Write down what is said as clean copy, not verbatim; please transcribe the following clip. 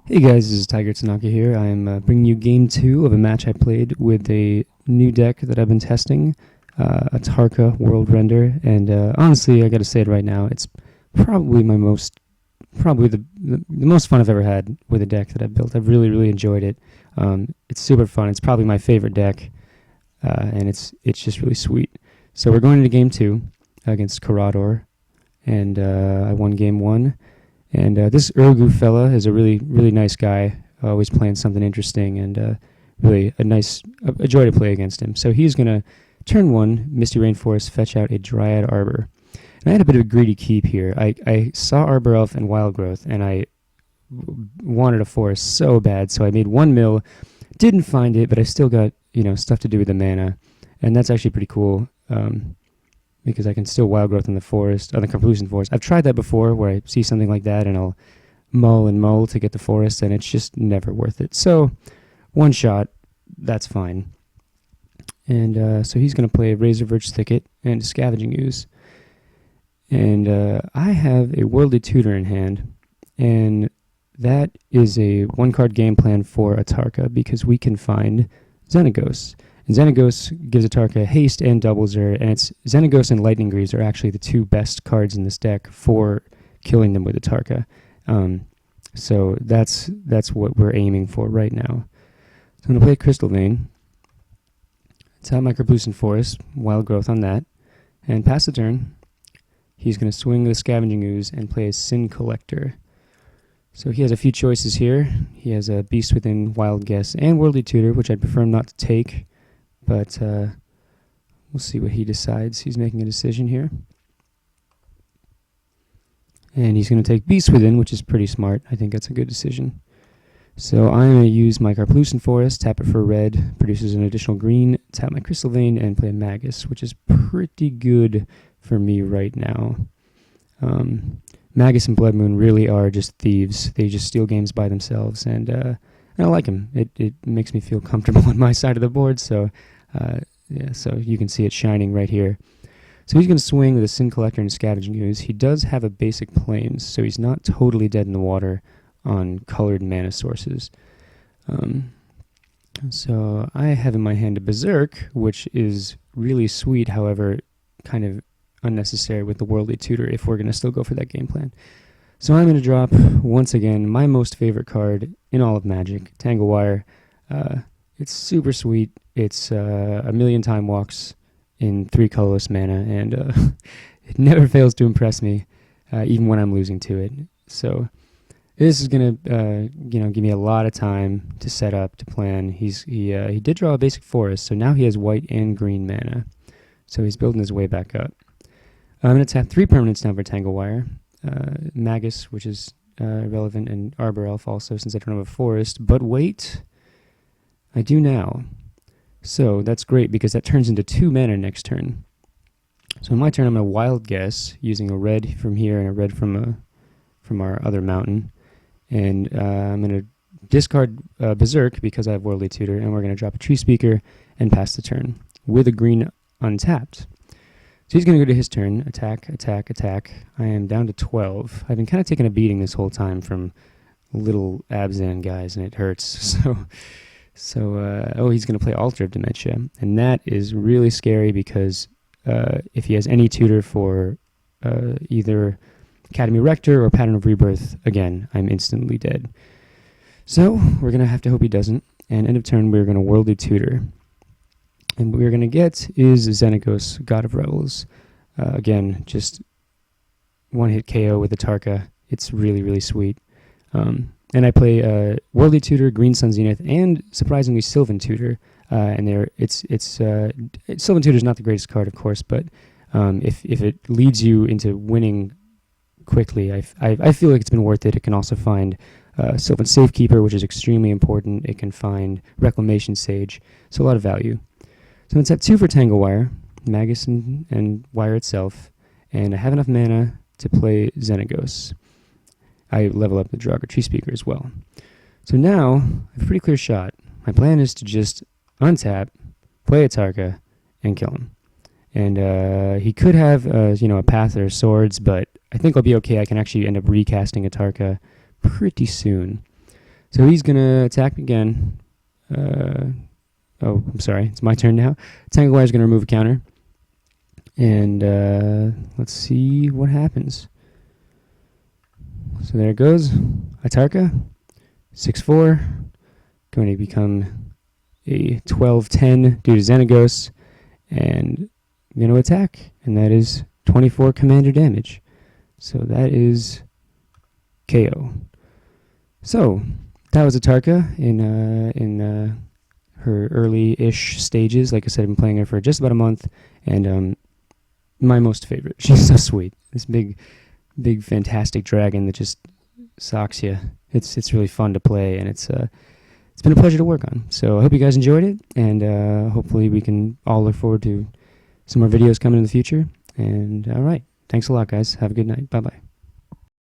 Hey guys, this is Tiger Tanaka here. I'm bringing you game 2 of a match I played with a new deck that I've been testing, Atarka World Render, and honestly, I gotta say it right now, it's probably probably the most fun I've ever had with a deck that I've built. I've really enjoyed it. It's super fun. It's probably my favorite deck, and it's just really sweet. So we're going into game 2 against Karador, and I won game 1. And this irgU fella is a really nice guy, always playing something interesting, and really a joy to play against him. So he's going to, turn 1, Misty Rainforest, fetch out a Dryad Arbor. And I had a bit of a greedy keep here. I saw Arbor Elf and Wild Growth, and I wanted a forest so bad, so I made 1 mill, didn't find it, but I still got, stuff to do with the mana. And that's actually pretty cool. Because I can still wild growth in the forest, on the Conclusion Forest. I've tried that before, where I see something like that and I'll mull to get the forest, and it's just never worth it. So, 1 shot, that's fine. And so he's going to play Razor Verge Thicket and Scavenging Ooze. And I have a Worldly Tutor in hand, and that is a 1-card game plan for Atarka, because we can find Xenagos. And Xenagos gives Atarka haste and doubles her, and it's Xenagos and Lightning Greaves are actually the 2 best cards in this deck for killing them with Atarka. So that's what we're aiming for right now. So I'm going to play Crystal Vein, tap my Conclusion Forest, Wild Growth on that, and pass the turn. He's going to swing the Scavenging Ooze and play a Sin Collector. So he has a few choices here. He has a Beast Within, Wild Guess, and Worldly Tutor, which I'd prefer not to take. But we'll see what he decides. He's making a decision here. And he's going to take Beast Within, which is pretty smart. I think that's a good decision. So I'm going to use my Carplucent Forest, tap it for red, produces an additional green, tap my Crystal Vein, and play Magus, which is pretty good for me right now. Magus and Blood Moon really are just thieves. They just steal games by themselves, and I like them. It makes me feel comfortable on my side of the board, so so you can see it shining right here. So he's going to swing with a Sin Collector and Scavenging Ooze. He does have a basic Plains, so he's not totally dead in the water on colored mana sources. So I have in my hand a Berserk, which is really sweet, however, kind of unnecessary with the Worldly Tutor if we're going to still go for that game plan. So I'm going to drop, once again, my most favorite card in all of Magic, Tangle Wire. It's super sweet. It's a million time walks in 3 colorless mana, and it never fails to impress me, even when I'm losing to it. So this is going to give me a lot of time to set up, to plan. He did draw a basic forest, so now he has white and green mana. So he's building his way back up. I'm going to tap 3 permanents now for Tangle Wire. Magus, which is relevant, and Arbor Elf also, since I don't have a forest. But wait, I do now. So that's great, because that turns into 2 mana next turn. So in my turn, I'm going to Wild Guess, using a red from here and a red from our other mountain. And I'm going to discard Berserk, because I have Worldly Tutor, and we're going to drop a Tree Speaker and pass the turn with a green untapped. So he's going to go to his turn, attack. I am down to 12. I've been kind of taking a beating this whole time from little Abzan guys, and it hurts. So he's going to play Altar of Dementia, and that is really scary, because if he has any tutor for either Academy Rector or Pattern of Rebirth, again, I'm instantly dead. So we're going to have to hope he doesn't, and end of turn, we're going to Worldly Tutor. And what we're going to get is Xenagos, God of Revels. Again, just 1-hit KO with Atarka. It's really sweet. And I play Worldly Tutor, Green Sun Zenith, and surprisingly Sylvan Tutor. And Sylvan Tutor is not the greatest card, of course, but if it leads you into winning quickly, I feel like it's been worth it. It can also find Sylvan Safekeeper, which is extremely important. It can find Reclamation Sage, so a lot of value. So it's at 2 for Tangle Wire, Magus and Wire itself, and I have enough mana to play Xenagos. I level up the Draugr Tree Speaker as well. So now, I have a pretty clear shot. My plan is to just untap, play Atarka, and kill him. And he could have, a Path or Swords, but I think I'll be okay. I can actually end up recasting Atarka pretty soon. So he's going to attack again. Oh, I'm sorry. It's my turn now. Tanglewire is going to remove a counter. And let's see what happens. So there it goes. Atarka, 6/4. Going to become a 12/10 due to Xenagos. And I'm going to attack. And that is 24 commander damage. So that is KO. So that was Atarka in her early-ish stages. Like I said, I've been playing her for just about a month. And my most favorite. She's so sweet. This big, fantastic dragon that just socks you. It's really fun to play, and it's been a pleasure to work on. So I hope you guys enjoyed it, and hopefully we can all look forward to some more videos coming in the future. And all right, thanks a lot, guys. Have a good night. Bye-bye.